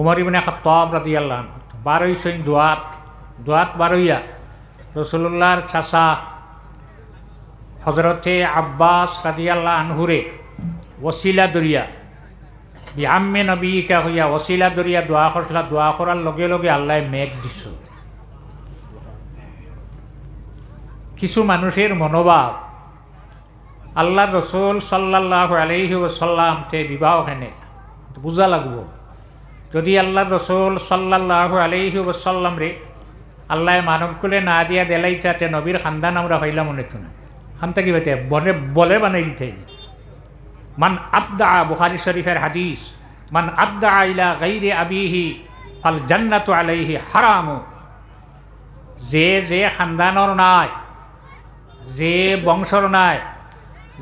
উমর ইবনে খাত্তাব রাদিয়াল্লাহু আনহু 12 সৈন দোয়াত 12 রাসূলুল্লাহর চাচা হযরতে আব্বাস রাদিয়াল্লাহু আনহুরে ওসিলা দরিয়া বিআম্মে নবীকা হইয়া ওসিলা দরিয়া দোয়া করলা, দোয়া করার লগে লগে আল্লাহ মেঘ দিছ। কিছু মানুষের মনোভাব আল্লাহ রসুল সাল্লাল্লাহু আলাইহি ওয়াসাল্লাম তে বিবাহ হেনে বুঝা লাগবো। যদি আল্লাহ রসুল সাল্লাল্লাহু আলাইহি ওয়াসাল্লাম রে আল্লাহ মানবকুলে না দিয়া দেলাইতাতে নবীর খানদান আমরা হইলাম অনেক না খানটা কি বেটে বলে বানাই দিতে মান আবদা, বুখারী শরীফের হাদিস, মান আবদা ইলা গাইরি আবিহি ফাল জান্নাতু আলাইহি হারামু। যে খানদানর নাই, যে বংশর নাই,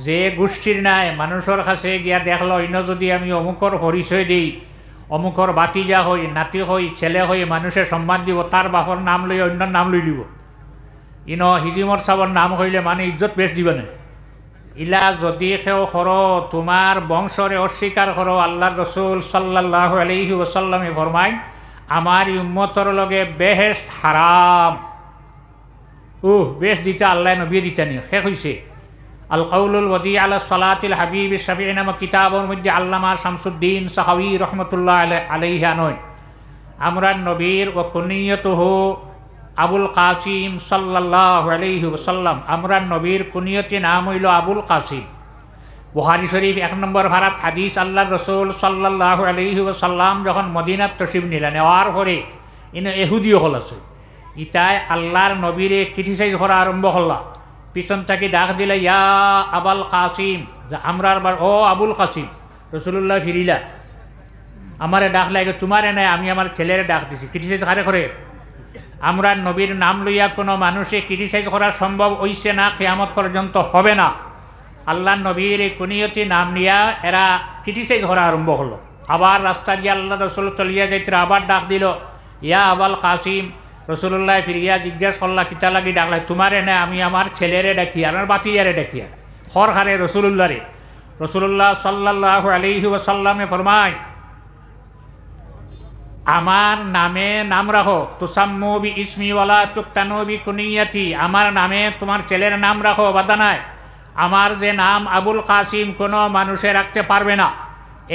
যে গোষ্ঠীর নাই, মানুষের কাছে গিয়া দেখলো অন্য যদি আমি অমুকর পরিচয় দিই, অমুকর বাতিজা হই, নাতি হই, ছেলে হই, মানুষের সম্মান দিব, তার বাপর নাম লই অন্য নাম লই দিব। ইন হিজিমর সাবর নাম হইলে মানে ইজ্জত বেশ দিবে না। ইলা যদি কেউ করো তোমার বংশরে অস্বীকার করো, আল্লাহ রসুল সাল্লাল্লাহু আলাইহি ওয়াসাল্লামে ফরমায় আমার উম্মতর লগে বেহেশত হারাম। বেশ দিতে আল্লাহ নবী দিতে নিয়ে শেষ হয়েছে। আল কাউলুল ওয়াদি আলা সালাতিল হাবিব শাফিঈ নামক কিতাবের মধ্যে আল্লামা শামসুদ্দিন সাহাবী রহমতুল্লাহ আলাইহি আনয় আমরান নবীর ও কুনিয়তুহু আবুল কাসিম সাল্লাল্লাহু আলাইহি ওয়াসাল্লাম। আমরান নবীর কুনিয়তি নাম হইল আবুল কাসিম। বুখারী শরীফ 1 নম্বর ভারাত হাদিস, আল্লাহ রসুল সাল্লাল্লাহু আলাইহি ওয়াসাল্লাম যখন মদিনাত তশরিফ নিলেন, নেওয়ার পরে এহুদিও হল আছে, ইতায় আল্লাহর নবীরে ক্রিটিসাইজ করা আরম্ভ করলা। পিছন থেকে ডাক দিলে ইয়া আবুল কাসিম, আমরার বার ও আবুল কাসিম। রসুল্লাহ ফিরিলা, আমারে ডাক লাগে তোমারে নাই, আমি আমার ছেলেরে ডাক দিছি। ক্রিটিসাইজ কারে করে? আমরা নবীর নাম লইয়া কোনো মানুষে ক্রিটিসাইজ করা সম্ভব হইছে না, কিয়ামত পর্যন্ত হবে না। আল্লাহ নবীর এই কুনিয়তি নাম নিয়া এরা ক্রিটিসাইজ করা আরম্ভ হলো। আবার রাস্তা দিয়ে আল্লাহ রসুল চলিয়া যাইতে আবার ডাক দিল ইয়া আবুল কাসিম। রসুল্লাহ ফিরিয়া জিজ্ঞাসা করলা কিতা লাগি ডাকলা? তোমারে না, আমি আমার ছেলেরে ডাকি, আমার বাতিজারে ডাকিয়া হর হারে রসুল্লাহ রে। রসুল্লাহ সাল্লাল্লাহু আলাইহি ওয়াসাল্লামে ফরমায় আমার নামে নাম রাখো, তুসাম্মু বি ইসমি ওয়ালা তুক্তানু বি কুনিয়াতি। আমার নামে তোমার ছেলের নাম রাখো, বাধা নাই। আমার যে নাম আবুল কাসিম কোনো মানুষে রাখতে পারবে না।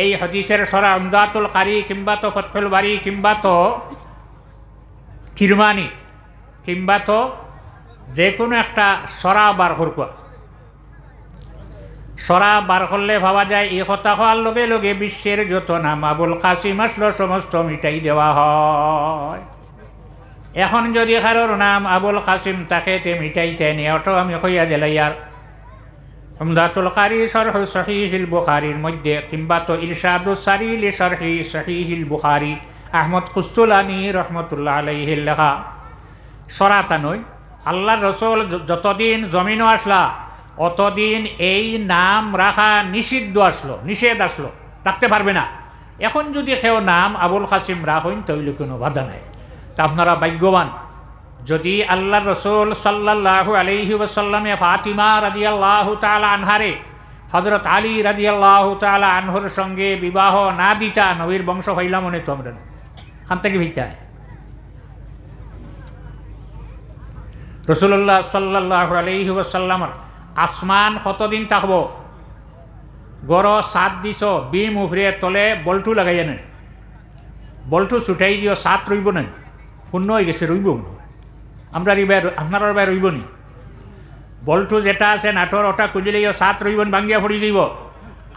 এই হাদিসের সরা উমদাতুল কারি কিংবা তো ফতহুল বারি কিংবা তো কিরমানি কিংবা তো যে কোনো একটা সরা বার করবা, সরা বার করলে ভাবা যায় এই কথা হওয়ার লগে লগে বিশ্বের যত নাম আবুল কাসিম আসলো সমস্ত মিটাই দেওয়া হয়। এখন যদি কারোর নাম আবুল কাসিম তাকে তে মিটাইতে নিয়ে ওটাও আমি কইয়া দিলাইয়ার উমদাতুল কারি শরহ সহিহুল বুখারীর মধ্যে কিংবা তো ইরশাদুস সারি লি শরহি সহিহুল বুখারী আহমদ কুস্তুলানি রহমতুল্লাহ আলাইহি লেখা সরাতা নয়। আল্লাহর রসুল যতদিন জমিনও আসলা অতদিন এই নাম রাখা নিষিদ্ধ আসলো, নিষেধ আসলো, রাখতে পারবে না। এখন যদি কেউ নাম আবুল কাসিম রাখেন তাহলে কোনো বাধা নাই। তা আপনারা ভাগ্যবান যদি আল্লাহ রসুল সাল্লাল্লাহু আলাইহি ওয়াসাল্লামে ফাতিমা রাদিয়াল্লাহু তাআলা আনহারে হযরত আলী রাদিয়াল্লাহু তাআলা আনহুর সঙ্গে বিবাহ না দিতা, নবীর বংশ হইলাম মনে তো আমরা খান থেকে ভিটায়। রসুল্লাহ সাল্লাল্লাহু আলাইহি ওয়াসাল্লামের আসমান কতদিন থাকব? গড় 7 দিছ, বিম উফরে তলে বল্টু লাগাইয়া নেন, বল্টু ছুটাই দিও, 7 রইব না, শূন্য হয়ে গেছে, রইব আমরা আপনার এবার রইব নি? বল্টু যেটা আছে নাটোর ওটা খুঁজিলেও 7 রইব, ভাঙ্গিয়া পড়ি যাইব।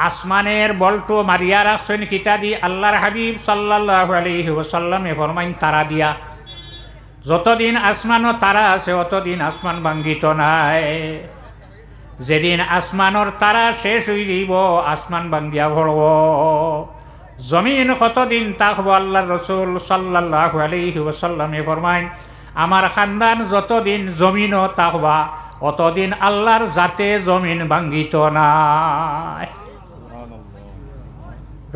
আসমানের বল্টু মারিয়া রাখছেন কিতা দি? আল্লাহর হাবিব সাল্লাল্লাহু আলাইহি ওয়াসাল্লামে ফরমাইন তারা দিয়া। যতদিন আসমানও তারা আছে অতদিন আসমান ভাঙ্গিত নাই। যেদিন আসমানোর তারা শেষ হয়ে যাইব আসমান ভাঙ্গিয়া পড়ব। জমিন কতদিন থাকব? আল্লাহর রসুল সাল্লাল্লাহু আলাইহি ওয়াসাল্লামে ফরমাইন আমার খানদান যতদিন জমিনও থাকবা অতদিন আল্লাহর জাতে জমিন ভাঙ্গিত নাই।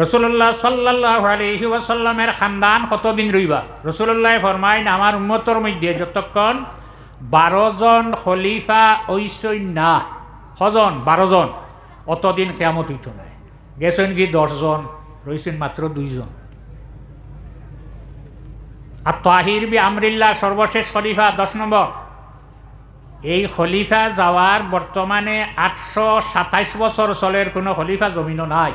রসুল্লাহ সাল্লাল্লাহু আলাইহি ওয়াসাল্লামের খানদান কতদিন রইবা? রসুল্লাহ ফরমাইন আমার উম্মতর মধ্যে যতক্ষণ 12 জন খলিফা ঐসই না, হজন 12 জন, অতদিন কিয়ামত হইত নাই। গেছেন কি 10 জন, রয়েছেন মাত্র 2 জন। আর তাহির বি আমরিল্লাহ সর্বশেষ খলিফা 10 নম্বর। এই খলিফা যাওয়ার বর্তমানে 827 বছর চলের কোনো খলিফা জমিনও নাই।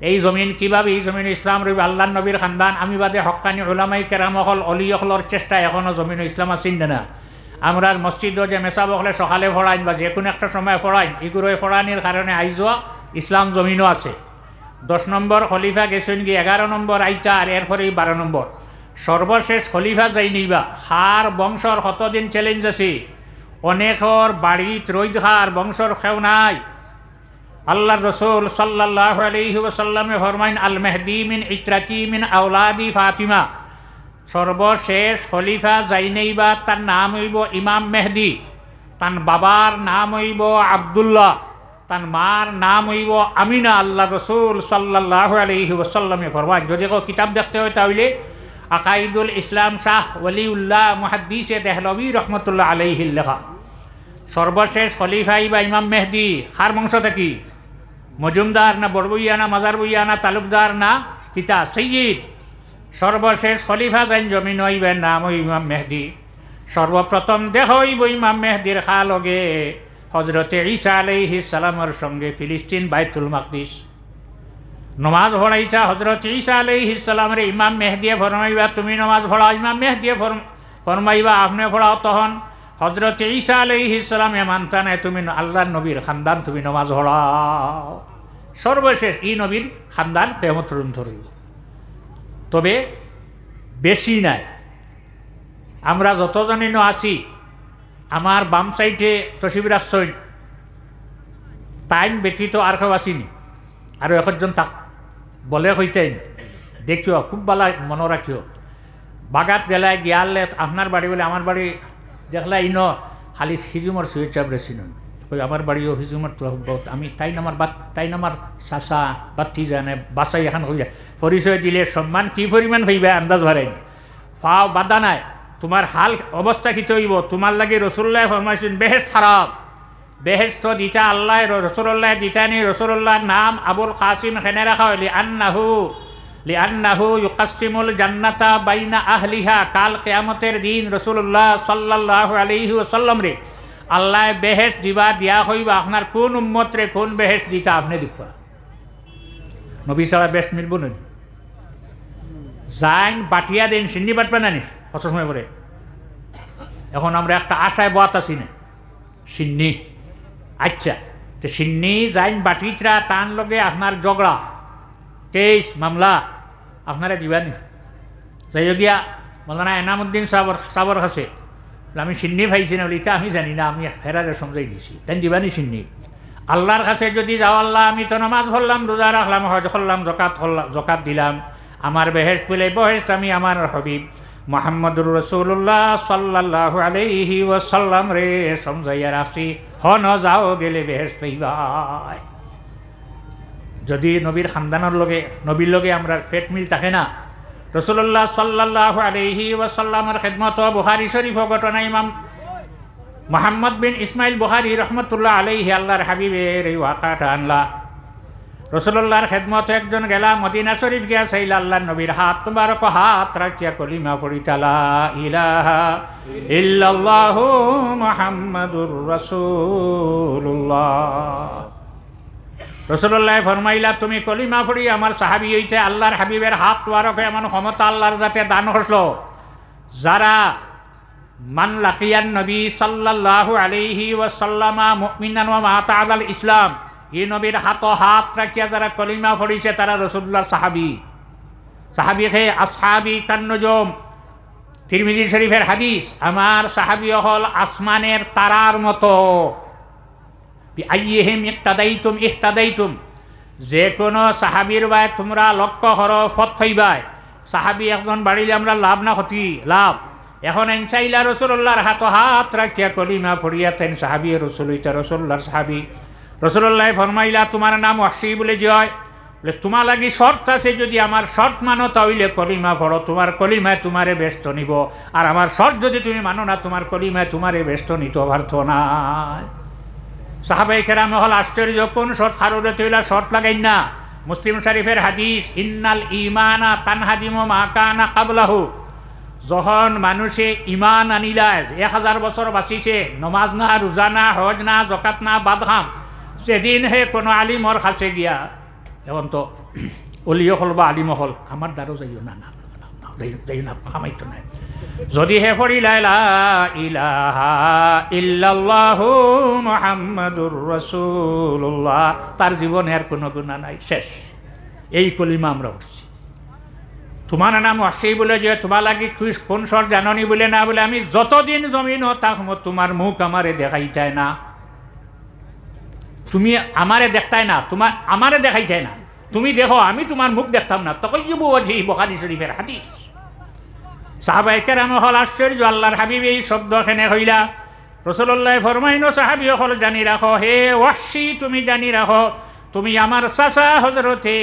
এই জমিন কিভাবে এই জমিন ইসলাম রবি আল্লাহ নবীর খানদান আমি বাদে হক্কানি ওলামাই কেরামহল অলিয়কলর চেষ্টা এখনও জমিন ইসলাম আসিন না। আমরা মসজিদও যে মেসা বকলে সকালে ফড়াইন বা যে কোনো একটা সময় ফড়াইন এগুলোই ফড়ানির কারণে আইজও ইসলাম জমিনও আছে। 10 নম্বর খলিফা গেছেন গিয়ে 11 নম্বর আইতা আর এরপরেই 12 নম্বর। সর্বশেষ খলিফা যাই নিবা হার বংশর কতদিন চ্যালেঞ্জ আছে, অনেকর বাড়িত রইদ হার বংশর খেও নাই। আল্লাহ রসুল সাল্লাল্লাহু আলাইহি ওয়াসাল্লামে ফরমাইন আল মেহদি মিন ইতরাতি মিন আওলাদি ফাতিমা, সর্বশেষ খলিফা যাই নেইবা তার নাম হইব ইমাম মেহদি, তার বাবার নাম হইব আবদুল্লাহ, তার মার নাম হইব আমিনা। আল্লাহ রসুল সাল্লাল্লাহু আলাইহি ওয়াসাল্লামে ফরমাইন। যদি কেউ কিতাব দেখতে হয় তাহলে আকাইদুল ইসলাম শাহ ওয়ালিউল্লাহ মুহাদ্দিসে দেহলভী রহমতুল্লাহ আলাইহির লেখা। সর্বশেষ খলিফাই বা ইমাম মেহদি খার বংশ থাকি মজুমদার না বড়বইয়া না মাজার বইয়া না তালুকদার না কিতা সৈয়দ। সর্বশেষ খলিফা যাইন জমিন হইবেন নাম হই ইমাম মেহদি। সর্বপ্রথম দেহ হইব ইমাম মেহদির খালগে হজরতে ঈসা আলাইহিস সালামের সঙ্গে ফিলিস্তিন বাইতুল মাকদিস নমাজ পড়াইতা। হজরত ঈসা আলাইহিস সালামের ইমাম মেহদিয়ে ফরমাইবা তুমি নমাজ পড়াও, ইমাম মেহদিয়ে ফরমাইবা আপনি পড়াও। তখন হজরত ঈসা আলাইহিস সালাম মানতা নাই তুমি আল্লাহর নবীর খানদান তুমি নমাজ পড়াও। সর্বশেষ এই নবীর খানদান কিয়ামত পর্যন্ত রইব। তবে বেশি নাই, আমরা যতজনই আছি আমার বাম সাইডে তসিব রাখছই টাইম ব্যতীত আর কেউ আসিনি, আরও একজন তাক বলে হইতেন দেখিও খুব ভালো মনে রাখিও। বাগাত গেলায় গিয়ালে আপনার বাড়ি বলে আমার বাড়ি দেখলা ইন খালি হিজুমর সুয়ের চাপড়ে চিনুন ওই আমার বাড়িও হিজুমর বহুত আমি তাই নামার চাচা বাতি জানে বাসাই এখন হয়ে যায় পরিচয় দিলে সম্মান কী পরিমাণ হইবে আন্দাজ ভারেন ফাও বাধা নাই। তোমার হাল অবস্থা কি হইব তোমার লাগে রসুল্লাহ ফরমাইছেন বেহেশত হারাম, বেহেশত দিতা আল্লাহ রসুল্লাহ দিতানি। রসুল্লাহর নাম আবুল কাসিম খেনে রাখা হইলি লিআন্নাহু ইউকাসসিমুল জান্নাতা বাইনা আহলিহা। কাল কিয়ামতের দিন রসুল্লাহ সাল্লাল্লাহু আলাইহি ওয়াসাল্লাম রে আল্লাহ বেহেশত দিবা দিয়া হইবা আপনার কোন উম্মত রে কোন বেহেশত দিতা আপনি দেখবা। নবী সারা বেহেশত মিলব না যাইন বাটিয়া দেন সিন্নি বাটবে না নিস কত সময় পরে। এখন আমরা একটা আশায় বাত আছি না সিন্নি, আচ্ছা তো সিন্নি যাইন বাটিতরা তান লগে আপনার ঝগড়া কেস মামলা আপনারা দিবানি যাই গিয়া মৌলানা এনামুদ্দিন সাবর কাছে আমি সিন্নি পাইছি না বলে এটা আমি জানি না, আমি হেরারে সমঝাই দিছি তাই দিবানি সিন্নি। আল্লাহর কাছে যদি যাও আল্লাহ আমি তো নামাজ পড়লাম রোজা রাখলাম হজ করলাম জকাত দিলাম আমার বেহেশত পেলে বেহেশত আমি আমার হাবিব মুহাম্মদুর রাসূলুল্লাহ সাল্লাল্লাহু আলাইহি ওয়াসাল্লাম রে সমঝাইয়া রাখছি হন যাও গেলে বেহেশত পাইবাই। যদি নবীর খানদানের লগে নবীর লগে আমরা ফেট মিল থাকে না রাসূলুল্লাহ সাল্লাল্লাহু আলাইহি ওয়াসাল্লামের খেদমত বুখারী শরীফ ঘটনা ইমাম মুহাম্মদ বিন ইসমাইল বুখারী রহমতুল্লাহ আলাইহি আল্লাহর হাবিবের এই ওয়াকাটা আনলা। রসুল্লাহর খেদমত একজন গেলা মদিনা শরীফ গিয়া চাইলা আল্লাহর নবীর হাত মুবারক হাত রাখিয়া কলিমা পড়িতা লা ইলাহা ইল্লাল্লাহু মুহাম্মাদুর রাসূলুল্লাহ। রসুল্লাহ ফরমাইলা তুমি কলিমা পড়ি আমার সাহাবী হইতে আল্লাহর হাবিবের হাত মুবারক এমন ক্ষমতা আল্লাহর যাতে দান হসলো যারা মান লাকিয়ান নবী সাল্লাল্লাহু আলাইহি ওয়াসাল্লামা মুমিনান ওয়া মাতা আলাল ইসলাম এই নবীর হাত রাখিয়া যারা কলিমা পড়িছে তারা রসুল্লাহর সাহাবী খে আসহাবী কান্নজম। তিরমিজি শরীফের হাদিস আমার সাহাবী হল আসমানের তারার মতো। আইয়িহিম ইহতাদাইতুম যে কোনো সাহাবীর বাই তোমরা লক্ষ্য করো ফত ফাইবাই। সাহাবী একজন বাড়িলে আমরা লাভ না ক্ষতি লাভ। এখন চাইলা রসুল্লাহর হাত রাখিয়া কলিমা পড়িয়াতেন সাহাবী রসুল হইতা রসুল্লাহর সাহাবী। রসুল্লাহ ফরমাইলা তোমার নাম ওয়াসি বলে যে হয় বলে তোমার লাগি শর্ত আছে যদি আমার শর্ত মানো তাহলে কলিমা পড়ো তোমার কলিমায় তোমারে ব্যস্ত নিব আর আমার শর্ত যদি তুমি মানো না তোমার কলিমায় তোমারে ব্যস্ত নিতে পারত না। সাহাবাই কেরাম হল আশ্চর্য কোন শর্ত খারুরে তৈলা শর্ত লাগাই না। মুসলিম শরীফের হাদিস ইন্নাল ইমানা তানহাদিমু মা কানা ক্বাবলাহু যখন মানুষে ইমান আনিলায় 1000 বছর বাঁচিছে, নমাজ না, রোজা না, হজ না, জকাত না, বাদখাম, সেদিন হে কোনো আলিমর কাছে গিয়া, এখন তো অলিও হল বা আলিম হল, আমার দ্বারও যাইও না, না যাই না, খামাইতো নাই। যদি হে পড়িলা লা ইলাহা ইল্লাল্লাহু মুহাম্মাদুর রাসূলুল্লাহ, তার জীবনে আর কোনো গুনাহ নাই, শেষ। এই কলিমা আমরা উঠছি। তোমার নাম আসেই বলে যে তোমার লাগি কোন সর জাননি বলে না বলে, আমি যতদিন জমিন থাকব তোমার মুখ আমারে দেখাই চায় না, তুমি আমারে দেখতাই না, তোমার আমারে দেখাই চায় না, তুমি দেখো আমি তোমার মুখ দেখতাম না। তখন বুখারী শরীফের হাদিস। সাহাবায়ে কেরাম হল আশ্চর্য, আল্লাহর হাবিব এই শব্দ এখানে হইলা। রাসূলুল্লাহ ফরমাইনো সাহাবী হল জানি রাখো, হে ওয়াহশী তুমি জানি রাখো, তুমি আমার চাচা হযরতে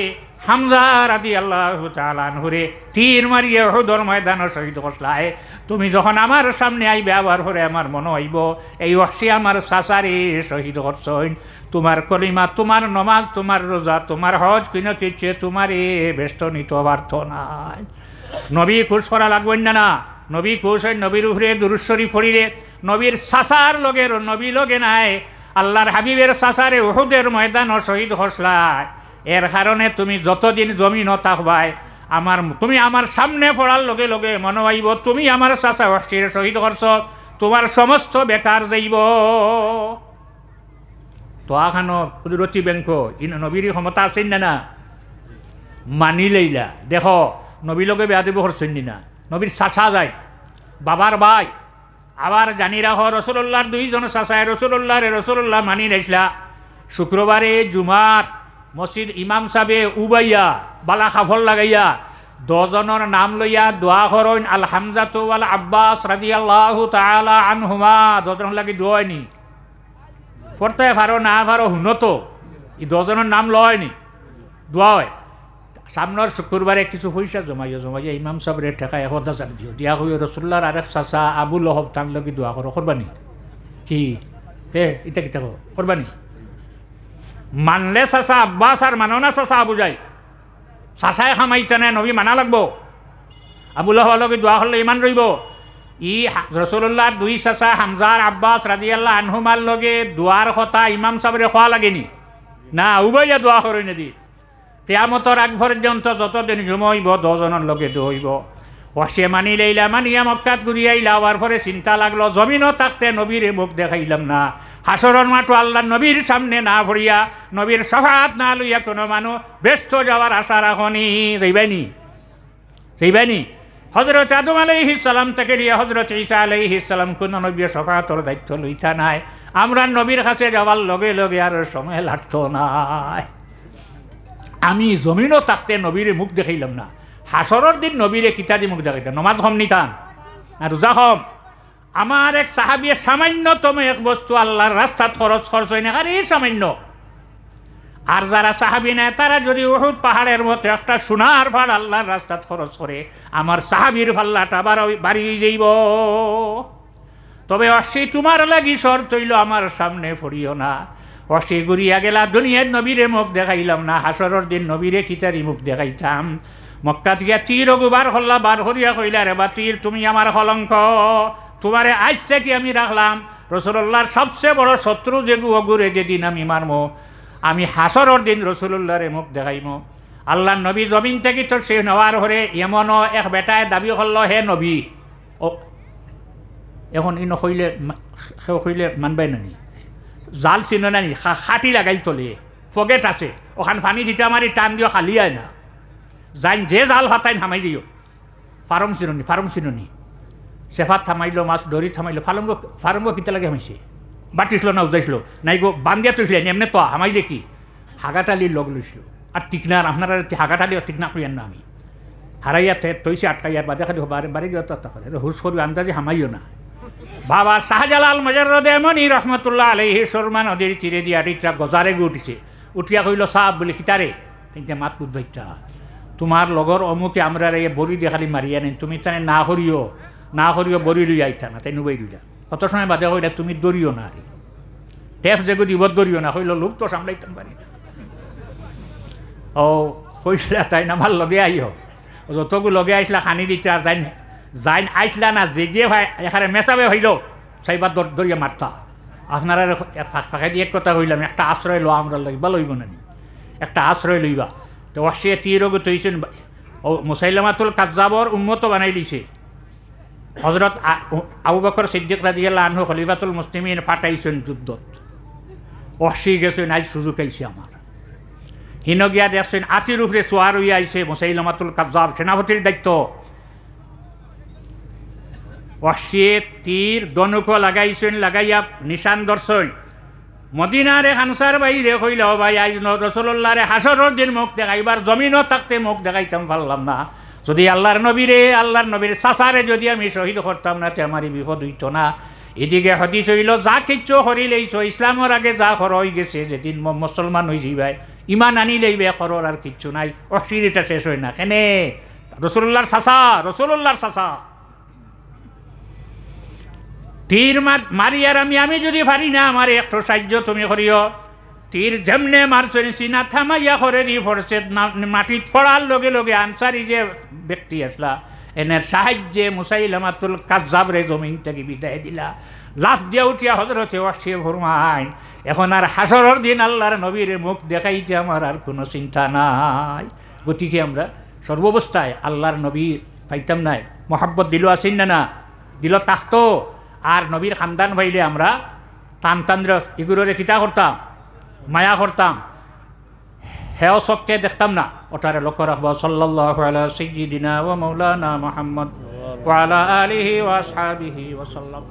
হামজা রাদিয়াল্লাহু তাআলা আনহুরে তীর মারিয়ে উহুদের ময়দানে শহীদ করছলাই। তুমি যখন আমার সামনে আইবে আবার হরে আমার মনে হইব এই ওয়াহশী আমার চাচারে শহীদ করছইন। তোমার কলিমা, তোমার নমাজ, তোমার রোজা, তোমার হজ কিনো কিচ্ছে তোমারে বেষ্টনীত অর্থ নাই। নবী খুশ করা লাগবেন না, নবী খুশ হয় নবীর উপরে দুরূদ শরীফ পড়িলে। নবীর চাচার লগের নবী লগে নাই, আল্লাহর হাবিবের চাচারে উহুদের ময়দানে শহীদ করছলাই। এর কারণে তুমি যতদিন জমিন থাকবাই, তুমি আমার সামনে পড়ার লগে লগে মনে হইব তুমি আমার চাচা ওয়াহশীর শহীদ করছ, তোমার সমস্ত বেকার যাইব। তো আখানো কুদরতি ব্যাংক ইন নবীর ক্ষমতা আছেন না, না মানি লইলা। দেখো নবী লগে বেয়া দিব করছেন না, নবীর চাচা যায়, বাবার ভাই। আবার জানি রাখো রাসূলুল্লাহর 2 জন চাচায় রাসূলুল্লাহ মানি রাখলা। শুক্রবারে জুমাত মসজিদ ইমাম সাহেবে উবাইয়া বালা খাফল লাগাইয়া 10 জনের নাম লইয়া দোয়া করেন, আল হামজাতু ওয়াল আব্বাস রাদিয়াল্লাহু তাআলা আনহুমা। 10 জন লাগি দোয়াইনি, পড়তে পারো না পারো হুনতো, এই 10 জনের নাম লয়নি, দোয়া হয়। সামনের শুক্রবারে কিছু পয়সা জমাইয়া ইমাম সাহেবের ঠেকায় 1000 দিও, দিয়া হইয়া রাসূলুল্লাহর আরেক চাচা আবু লহব তার লগে দোয়া করো, করবানি কি হে ইটা কিতা করবানি? মানলে চাচা আব্বাস আর মানো না চাচা আবু যাই, চাচাই খামাইতে নাই, নবী মানা লাগবো। আবু লহব লগে দোয়া করলে ইমান রইব। ই রাসূলুল্লাহর 2 চাচা হামজার আব্বাস রাদিয়াল্লাহু আনহুমার লগে দোয়ার কথা ইমাম সাহেবের খোয়া লাগেনি না, উবাইয়া দোয়া করে নেদি। কিয়ামতের আগ পর্যন্ত যতদিন জমাইব 10 জনের লগে দইব। ওয়াহশী মানি লইলা, মানিয়া মক্কাত ঘুরিয়া আইলা। আবার পরে চিন্তা লাগলো জমিনও থাকতে নবীরে মুখ দেখাইলাম না, হাসরের মাঠে আল্লাহ নবীর সামনে না ভরিয়া নবীর শফাআত না লইয়া কোনো মানুষ ব্যস্ত যাওয়ার আশা রাখনি, যাইবানি। হযরত আদম আলাইহিস সালাম থেকে নিয়ে হযরত ঈসা আলাইহিস সালাম কোন নবীর শফাআতের দায়িত্ব লইতা নাই। আমরা নবীর কাছে যাওয়ার লগে লগে আর সময় লাগতো নাই। আমি জমিনও থাকতে নবীরে মুখ দেখাইলাম না, হাসরের দিন নবীরে কিতাদি মুখ দেখাইতাম। নমাজ কম নিতাম আর রোজা কম। আমার এক সাহাবিয়ে সামান্যতম এক বস্তু আল্লাহর রাস্তাত খরচ হয় না, আরে সামান্য। আর যারা সাহাবি নেয় তারা যদি উহুদ পাহাড়ের মতো একটা সোনার পাহাড় আল্লাহর রাস্তাত খরচ করে, আমার সাহাবির পাল্লাটা বাড়িয়ে যাইব। তবে ওয়াহশী তোমার লাগি শর্ত হইল আমার সামনে পড়িও না। ওয়াহশী ঘুরিয়া গেলা, দুনিয়ার নবীরে মুখ দেখাইলাম না, হাসরের দিন নবীরে কিতারি মুখ দেখাইতাম। মক্কাত গিয়া তীর গুবার হল্লা বার করিয়া কইলা, রে বা তীর তুমি আমার কলঙ্ক, তোমারে আজ থেকে আমি রাখলাম। রাসূলুল্লাহর সবচেয়ে বড় শত্রু যে গুরে যেদিন আমি মারমো, আমি হাসরের দিন রাসূলুল্লাহরে মুখ দেখাইম। আল্লাহ নবী জমিন থেকে তো সে নেওয়ার হরে এমনও এক বেটায় দাবি করল হে নবী। ও এখন ই নকইলে কইলে মানবাই নানি, জাল চিন নানি, খাটি লাগাই তলে ফগেট আছে, ওখান পানি জিটা মারি টান দিও খালি আয় না, যাইন যে জাল ফাটাইন হামাই যাইও। ফারম চিননি সেফাত থামাইলো, মাছ দড়ি থামাইলো, ফারঙ্গ কিতা লাগে হামাইছে, বাটিছিল না উজাইছিল নাই গো, বান্দিয়া তৈছিলেন এমনি তো হামাইলে কি হাগাটালির লগ লইছিল। আর টিকনার আপনারা হাগাটালি টিকনা করিয়ান না, আমি হারাইয়া তৈছে আটকাইয়ার বাদে খালি বাড়ি গিয়ে হুস করি আন্দাজে হামাইও না। বাবা শাহজালাল মুজাররদে এমনি রহমতুল্লাহ আলাইহি সুরমা নদীর তীরে দিয়া রিটা গজারে উঠিছে, উঠিয়া কইল সাহাব বলে কিতারে, তিনটে মাত বুঝবাইটা তোমার লগর অমুকে আমরা এ বড়ি দিয়ে খালি মারিয়া নেন, তুমি তানে না করিও বড়ি লই আইতা না, তাই নুবাই লইলা। কত সময় বাদে কইলা তুমি দরিও না, রে টেপ যেগু দিব দরিও না, কইল লোক তো সামলাইতাম পারি না। ও কইসলা তাই না আমার লগে আইও, যতগু লগে আইসলা খানি দিতে আর তাই যাইন আইসলা না যে গিয়ে ভাই এখানে মেসাবে হইল সাইবার দরিয়া মারতা আপনারা ফাঁকা দিয়ে এক কথা হইলাম একটা আশ্রয় লো আমরা লইবা লইব না একটা আশ্রয় লইবা তো অবশ্যই তীরগত হয়েছেন ও মুসাইলামাতুল কাজ্জাবর উন্মত বানাই দিছে হজরত আবু বকর সিদ্দিক রাদিয়াল্লাহু আনহু খলিফাতুল মুসলিমিন ফাটাইছেন যুদ্ধত অবশ্যই গেছেন আজ সুযোগ আইছে আমার হিন গিয়া দেখছেন আতির উপরে চোয়ার হইয়া আইছে মুসাইলামাতুল কাজ্জাব সেনাপতির দায়িত্ব অবশ্যই তীর দনুক লাগাইছেন লাগাইয়া নিশান দর্শন মদিনারে খানসার বাইরে কইল ভাই আজ রাসূলুল্লাহরে হাসরের দিন মুখ দেখাইবার জমিনও থাকতে মুখ দেখাইতাম পারলাম না যদি আল্লাহর নবীর চাচারে যদি আমি শহীদ করতাম না তে আমারই বিপদ হইত না এদিকে হাদিস হইল যা কিচ্ছু করিলেইছ ইসলামের আগে যা খর হয়ে গেছে যেদিন মুসলমান হয়ে যাইবাই ইমান আনি লইবে খরর আর কিচ্ছু নাই অস্থিরতা শেষ হয় না কেনে রাসূলুল্লাহর চাচা তীর মারি আর আমি যদি পারি না আমার একটু সাহায্য তুমি করিও তীর যেমনে মারছেন সিনা থামাইয়া করে দি পড়ছে মাটিত পড়ার লগে লগে আনসারি যে ব্যক্তি আসলা এনের সাহায্যে মুসাইলামাতুল কাজ্জাবরে জমিন থেকে বিদায় দিলা লাফ দিয়া উঠিয়া হজরতে ওয়াসিয়ে ফরমাইন এখন আর হাসরের দিন আল্লাহর নবীর মুখ দেখাইতে আমার আর কোনো চিন্তা নাই গতিকে আমরা সর্বাবস্থায় আল্লাহর নবী পাইতাম নাই মহাব্বত দিল আসেন না দিল তাকতো আর নবীর খানদান ভাইলে আমরা টানতান্দ্র এগুলোরে কিতা করতাম মায়া করতাম হেও চককে দেখতাম না ওটারে লক্ষ্য রাখবো সাল্লাল্লাহু আলা সাইয়্যিদিনা ওয়া মাওলানা মুহাম্মদ ওয়া আলা আলিহি ওয়া আসহাবিহি ওয়া সাল্লাম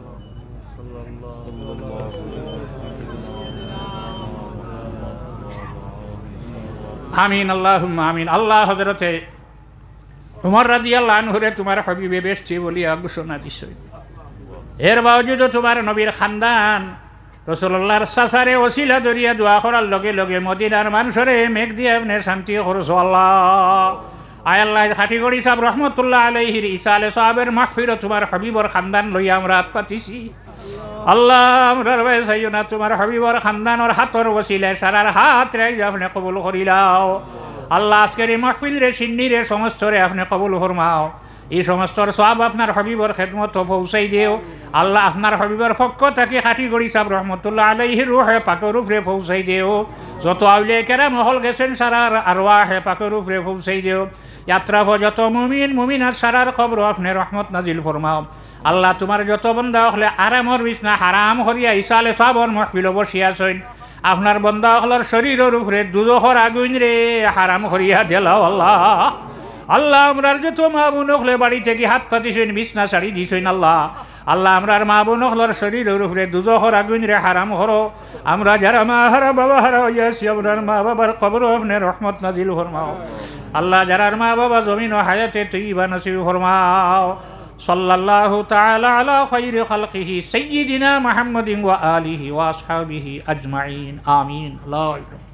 আমিন আল্লাহুম্মা আমিন আল্লাহ হযরতে উমর রাদিয়াল্লাহু আনহুরে তোমার হাবিবে বেশি বলিয়া ঘোষণা দিছে এর বাবজুদও তোমার নবীর খানদান রাসূলুল্লাহর চাচারে ওসিলা দরিয়া দোয়া করার লগে লগে মদিনার মানুষরে মেঘ দিয়ে আপনি শান্তি করছো আল্লাহ আয় আল্লাহ খাটি করি সাহেব রহমতুল্লাহ আলাইহির ইসালে সাহেবের মাগফিরাত তোমার হাবিবর খানদান লইয়া আমরা হাত পাতিছি আল্লাহ আমরা ভাই চাইও না তোমার হাবিবর খানদানের হাতর ওসিলায় সারার হাত রে আপনি কবুল করিলাও আল্লাহ আজকের এই মাহফিল রে সিন্নি রে সমস্ত রে আপনি কবুল ফরমাও এই সমস্তর সব আপনার হবিবর খেদমত পৌঁছাই দিও আল্লাহ আপনার হবিবর পক্ষ থেকে খাটি করি সাহেব রহমতুল্লাহ আলাইহির রূহে পাকের উপরে পৌঁছাই দিও যত আউলিয়া কেরাম মহল গেছেন সারার আরওয়াহে পাকের উপরে পৌঁছাই দিও যাত্রা যত মুমিনাত সারার খবর আপনি রহমত নাজিল ফরমাও আল্লাহ তোমার যত বন্দা হলে আরামর বিছনা হারাম করিয়া ইসালে সবর মাহফিল বসিয়াছেন আপনার বন্দা হলার শরীরের উপরে দুজখর আগুন রে হারাম করিয়া দিলাও আল্লাহ আল্লাহ আমরার যত মা বোন হলে বাড়ি থেকে হাত পাতিছেন বিছনা ছাড়ি দিছেন আল্লাহ আল্লাহ আমরার মা বোন হলার শরীরের উপরে দুজখর আগুন রে হারাম করো আমরা যারা মা হারা বাবা হারা হইয়াছি আপনার মা বাবার কবর আপনি রহমত নাজিল ফরমাও আল্লাহ যারার মা বাবা জমিন ও হায়াতে তৈবা নসিব ফরমাও সাল্লাল্লাহু তাআলা আলা খায়রি খালকিহি সাইয়্যিদিনা মুহাম্মাদিন ওয়া আলিহি ওয়া আসহাবিহি আজমাইন আমিন আল্লাহ